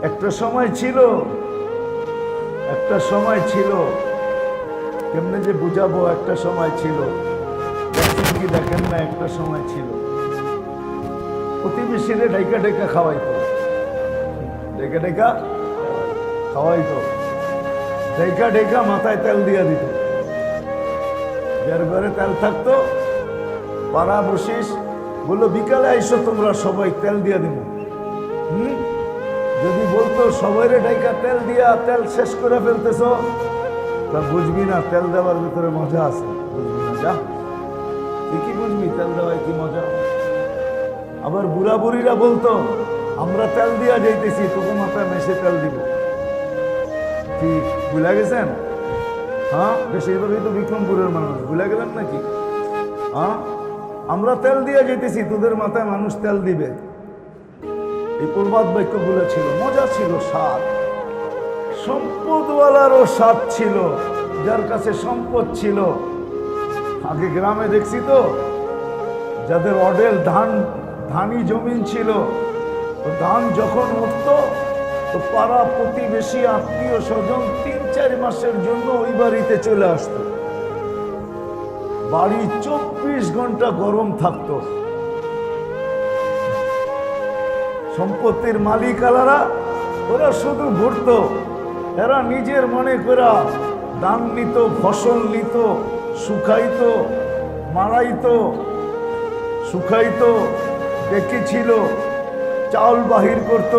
একটা সময় ছিল, একটা সময় ছিল। কেমনে যে বুঝাবো, একটা সময় ছিল, দেখছেন কি দেখেন না, একটা সময় ছিল। প্রতিবেশীরে ঢেকা ঢেকা খাওয়াইতো, ঢেকা ঢেকা খাওয়াইতো, ঢেকা ঢেকা মাথায় তেল দিয়ে দিত। যার ঘরে তেল থাকতো পাড়া বসিস বললো বিকালে আইসো তোমরা সবাই তেল দিয়ে দিব। যদি বলতো সবাইরে ঢাইকা তেল দিয়া তেল শেষ করে ফেলতেছ, তা বুঝবি না তেল দেওয়ার ভিতরে মজা আছে, বুঝবি না। যা তুই কি বুঝবি তেল দেওয়ায় কি মজা। আবার বুড়া বুড়িরা বলতো আমরা তেল দিয়া যাইতেছি, তোকে মাথায় মেশে তেল দিব। কি ভুলে গেছেন? হ্যাঁ, বেশিরভাগই তো বিক্রমপুরের মানুষ, ভুলে গেলেন নাকি? হ্যাঁ, আমরা তেল দিয়ে যেতেছি, তোদের মাথায় মানুষ তেল দিবে। এই প্রবাদ বাক্যগুলো ছিল, মজা ছিল, স্বাদ। সম্পদওয়ালারও স্বাদ ছিল, যার কাছে সম্পদ ছিল। আগে গ্রামে দেখছি তো, যাদের অডেল ধানি জমিন ছিল, তো ধান যখন উঠত তো পাড়া প্রতিবেশী আত্মীয় স্বজন ৩-৪ মাসের জন্য ওই বাড়িতে চলে আসতো। বাড়ি ২৪ ঘন্টা গরম থাকতো। সম্পত্তির মালিক আলারা ওরা শুধু ঘুরতো, এরা নিজের মনে করা ধান নিত, ফসল নিত, শুকাইতো, মারাইতো, শুকাইতো, দেখেছিল, চাউল বাহির করত,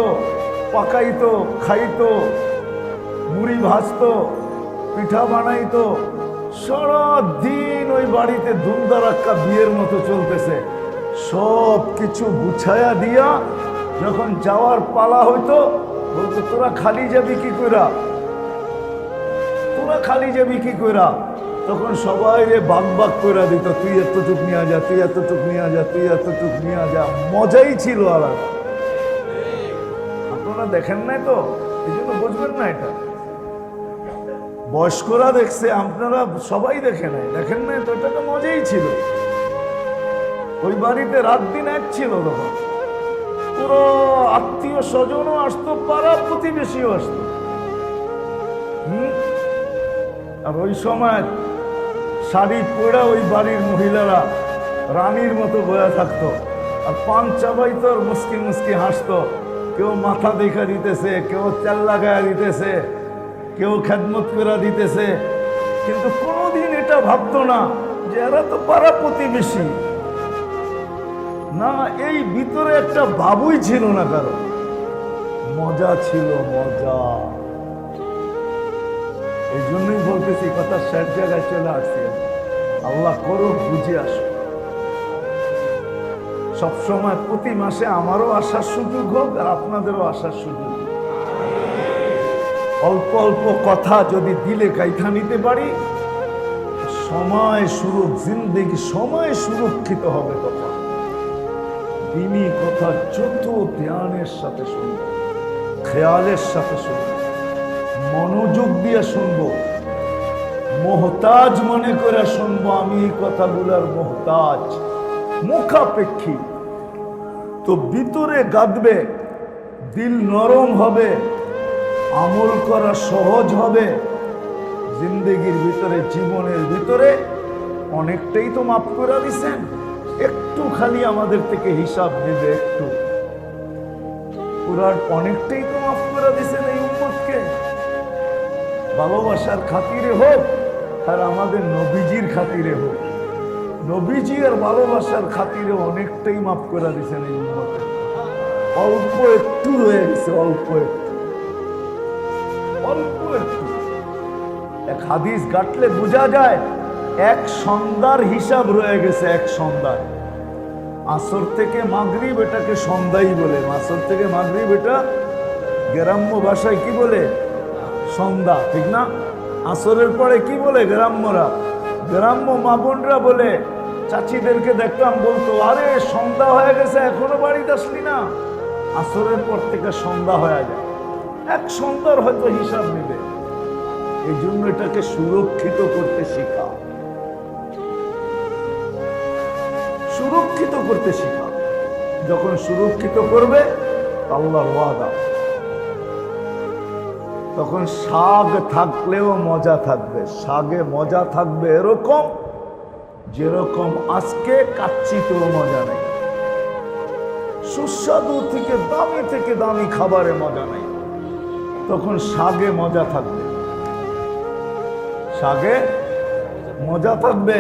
পাকাইতো, খাইতো, মুড়ি ভাজতো, পিঠা বানাইতো। সারাদিন ওই বাড়িতে ধুমধারাক্কা বিয়ের মতো চলতেছে। সব কিছু গুছায়া দিয়া যখন যাওয়ার পালা হইতো, বলতো তোরা খালি যাবি কি কইরা, তোরা খালি যাবি কি কইরা। তখন সবাই ভাগ ভাগ কইরা দিত, তুই এতটুক নিয়ে যা, তুই এতটুক নিয়ে যা, তুই এতটুক নিয়ে যা। মজাই ছিল আলাদা। আপনারা দেখেন নাই তো, এই জন্য বুঝবেন না এটা। বয়স্করা দেখছে, আপনারা সবাই দেখে নাই, দেখেন নাই তো, এটা তো মজাই ছিল। ওই বাড়িতে রাত দিন এক ছিল। তখন পুরো আত্মীয় স্বজনও আসতো, পাড়া প্রতিবেশীও আসতো। আর ওই সময় শাড়ি পরে ওই বাড়ির মহিলারা রানীর মতো বয়া থাকতো, আর পান চাবাইতো, আর মুসকি মুসকি হাসতো। কেউ মাথা দেখা দিতেছে, কেউ তেল লাগায়া দিতেছে, কেউ খেদমত করে দিতেছে, কিন্তু কোনোদিন এটা ভাবতো না যে এরা তো পাড়া প্রতিবেশী। না, এই ভিতরে একটা ভাবই ছিল না কারো। মজা ছিল, মজা। এই জন্যই বলতেছি, কথা শেষ জায়গায় চলে আসছে। আল্লাহ করুক বুঝে আসো। সবসময় প্রতি মাসে আমারও আসার সুযোগ হোক, আর আপনাদেরও আসার সুযোগ হোক। অল্প অল্প কথা যদি দিলে কাইথা নিতে পারি, সময় জিন্দেগি সময় সুরক্ষিত হবে। তখন দিনী কথা যত ধ্যানের সাথে শুনব, খেয়ালের সাথে শুনব, মনোযোগ দিয়ে শুনব, মোহতাজ মনে করে শুনবো। আমি এই কথাগুলার মোহতাজ, মুখাপেক্ষী, তো ভিতরে গাঁদবে, দিল নরম হবে, আমল করা সহজ হবে। জিন্দেগির ভিতরে, জীবনের ভিতরে অনেকটাই তো মাফ করে দিছেন, একটু খালি আমাদের থেকে হিসাব নেবে, একটু পুরার অনেকটাই তো মাফ করে দিছেন এই উম্মতকে। ভালোবাসার খাতিরে হোক, আর আমাদের নবীজির খাতিরে হোক। নবীজি আর ভালোবাসার খাতিরে অনেকটাই মাফ করে দিছেন এই উম্মতকে। অল্প একটু রয়ে গেছে, অল্প একটু, অল্প একটু। এক হাদিস গাটলে বোঝা যায়, এক সন্ধ্যার হিসাব রয়ে গেছে, এক সন্ধ্যার। আসর থেকে মাগরিব এটাকে সন্ধ্যাই বলে। আসর থেকে মাগরিব এটা গ্রাম্য ভাষায় কি বলে? সন্ধ্যা, ঠিক না? আসরের পরে কি বলে গ্রাম্যরা? গ্রাম্য মা বোনরা বলে, চাচিদেরকে দেখতাম বলতো, আরে সন্ধ্যা হয়ে গেছে এখনো বাড়িতে আসলি না। আসরের পর থেকে সন্ধ্যা হয়ে যায়, এক সন্ধ্যার হয়তো হিসাব নেবে। এই জন্য এটাকে সুরক্ষিত করতে শেখা, সুরক্ষিত করতে শেখা। যখন সুরক্ষিত করবে আল্লাহর ওয়াদা, তখন শাক থাকলেও মজা থাকবে। শাকে মজা থাকবে এরকম যেরকম আজকে কাচ্চিতেও মজা নেই, সুস্বাদু থেকে দামি খাবারে মজা নেই। তখন শাকে মজা থাকবে, শাকে মজা থাকবে।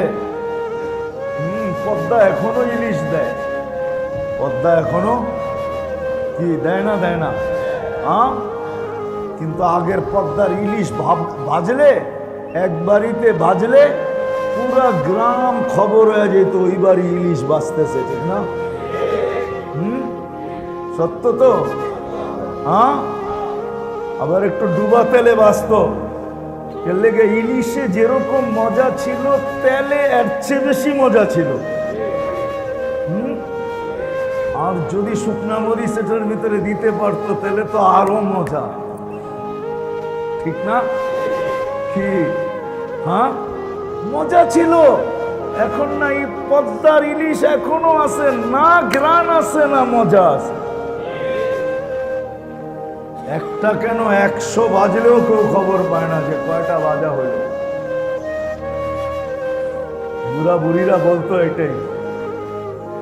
পদ্মা এখনো ইলিশ দেয়, পদ্মা এখনো কি দেয় না, দেয় না? কিন্তু আগের পদ্মার ইলিশ ভাজলে, এক বাড়িতে ভাজলে পুরা গ্রাম খবর হয়ে যেত ওই বাড়ি ইলিশ বাঁচতেছে, ঠিক না? সত্য তো? আবার একটু ডুবা তেলে বাঁচত, এর লেগে ইলিশে যেরকম মজা ছিল তেলে এর চেয়ে বেশি মজা ছিল। আর যদি শুকনা মরিচ এটার ভিতরে দিতে পারতো তাহলে তো আরো মজা, ঠিক না? কি মজা ছিল। এখন না এই পদ্মার ইলিশ এখনো আছে না, গ্রান আছে না মজা আছে। একটা কেন 100 বাজলেও কেউ খবর পায় না যে কয়টা বাজা হইল। বুড়া বুড়িরা বলতো এটাই,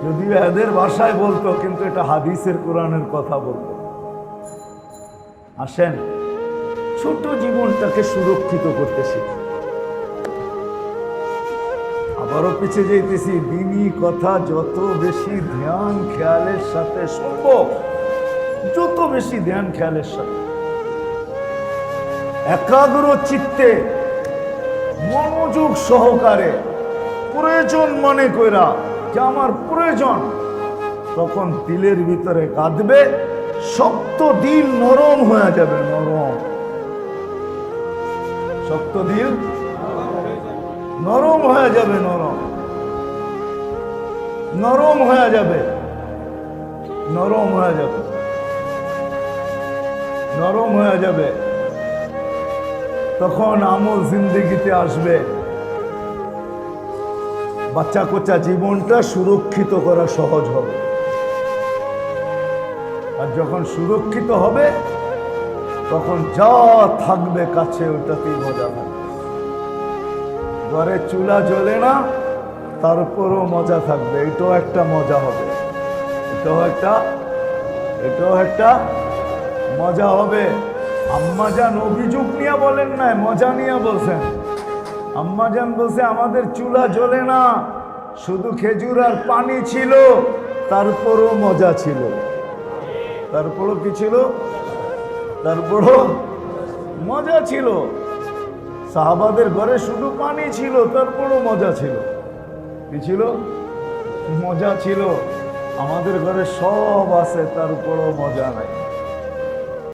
যদিও এদের ভাষায় বলতো, কিন্তু এটা হাদিসের কোরআনের কথা বলতো। আসেন ছোট জীবনটাকে সুরক্ষিত করতে শিখি। আবারও পিছিয়ে যাইতেছি, দিনী কথা যত বেশি ধ্যান খেয়ালের সাথে সম্ভব, যত বেশি ধ্যান খেয়ালের সাথে একাগ্র চিত্তে মনোযোগ সহকারে প্রয়োজন মনে কইরা যে আমার প্রয়োজন, তখন দিলের ভিতরে কাঁদবে, শক্ত দিল নরম হয়ে যাবে। নরম, শক্ত দিল নরম হয়ে যাবে, নরম নরম হয়ে যাবে, নরম হয়ে যাবে, নরম হয়ে যাবে। তখন আমল জিন্দেগিতে আসবে। বাচ্চা কোচ্চা জীবনটা সুরক্ষিত করা সহজ হবে। আর যখন সুরক্ষিত হবে তখন যা থাকবে কাছে ওটাতেই মজা থাকবে। ঘরে চুলা জ্বলে না, তারপরও মজা থাকবে, এটাও একটা মজা হবে, এটাও একটা মজা হবে। আম্মাজান অভিযোগ নিয়ে বলেন না, মজা নিয়ে বলছেন। আম্মাজান বলছে আমাদের চুলা জ্বলে না, শুধু খেজুর আর পানি ছিল, তারপরও মজা ছিল। তারপরও কি ছিল? তারপরও মজা ছিল। সাহাবাদের ঘরে শুধু পানি ছিল, তারপরও মজা ছিল। কি ছিল? মজা ছিল। আমাদের ঘরে সব আছে, তারপরও মজা নাই।